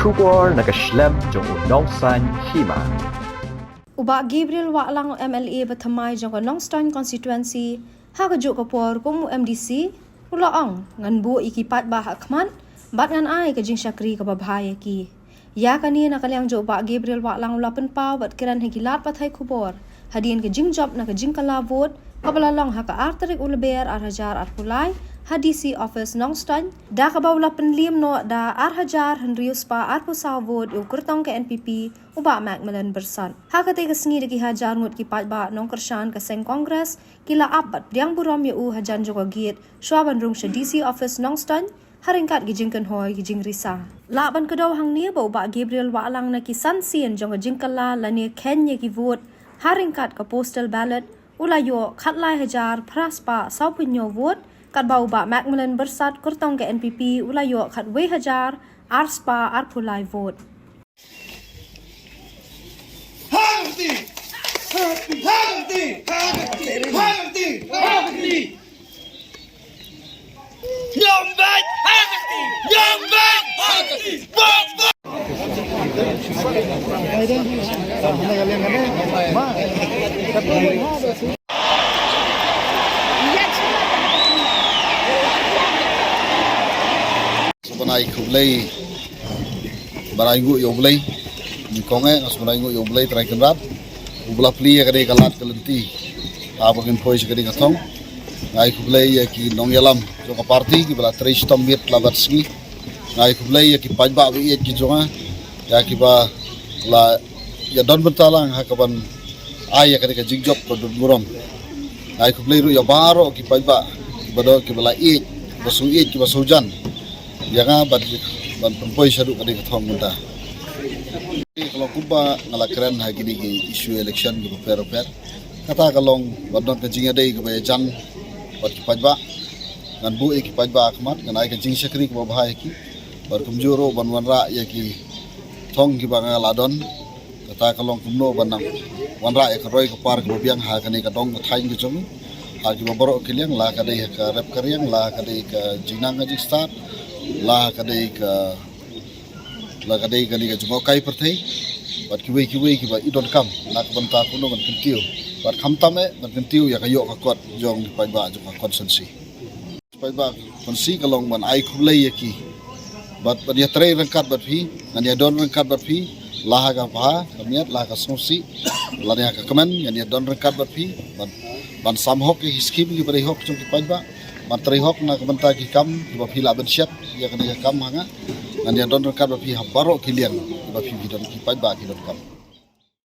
Kubor nakaslem jong unongsan hima. Ubak Gabriel Waklang MLA bertemai jong Nongstoin constituency hakajuk kapor kumu MDC ulaong ngan bu ikipat bah akman bat ngan ai ke jing syakri ke babhaya ki. Ya kani nakaliang jo Ubak Gabriel Waklang ulapen pau bat kiran higilat pathai kubor hadian ke jing job na ke jing kala vote kabalalong haka arterik uleber arhajar arpulai HDC office Nongstoin da kabawla penlim no da arhajar henrius pa arpusaw vote ukurtong ke NPP uba Macmillan bersan hakate ke sengi deki hajar ngut ki pat ba nong kershan ke seng kongres kila abat diang buram yu hajan joka giat swaban rung DC office Nongstoin haringkat gijingkan hoy gijing risa laban kedaw hang ni ba uba Gabriel Waklang na ki sansien jong jingkala lani Kenya ki vote haringkat ke postal ballot ulayo khatlai hajar praspa saupunyo vote kat bau ba Macmillan bersat kurtong ke NPP ulayo kat we hajar arspa arpulai vote. Harti! Harti! Harti! Harti! Harti! Harti! Nyombat! Harti! Nyombat! Harti! Nyombat! Sebenarnya kublai barangu yoblai di konge sebenarnya yoblai terakhir rat ublah pli ya kadai kalat kelenti apa kan pois kadai katong ngai kublai ya ki nong yalam jo ka parti ki bala trai stomit labat ski ngai kublai ya ki pajba wi ki jonga ya ki ba la ya don bentalang hakaban ai ya kadai ka jigjob ko murom ngai kublai ru ya baro ki pajba bado ki bala basu ki basujan yang ban pempoi syaduk kadai katong muda. Kalau kuba ngalakran hari ini isu election di per kata kalong bandon kejing ada ke bayajan buat kipajba ngan bu kipajba akmat ngan ai kejing syakri ke babahai ki bar kumjuro ban wanra ya ki thong ki banga ladon kata kalong kumno banang wanra ya keroi ke par ke biang ha kani kadong thain ke jong ha ki babaro kiliang la kadai ka rep karyang la kadai ka jinang ngajik start lah kadai ka jumau kai pertai bat kiwe ki ba idon kam nak banta kuno ban kentiu bat khamtame ban kentiu ya kayo ka kwat jong pai ba jong konsensi pai ba konsi kalong ban ai khulai yaki bat ban ya trai rangkat bat phi nan ya don rangkat bat phi lah ka pa kamiat lah ka sosi lah ya ka kaman yan ya don rangkat bat phi ban samhok ki skim ki bai hok jong pai ba materi hok na kebenta ki kam ba phi la ben syap ya kana kam hanga nan ya don rangkat bat phi habaro kilian ba phi don ki pai ba ki don kam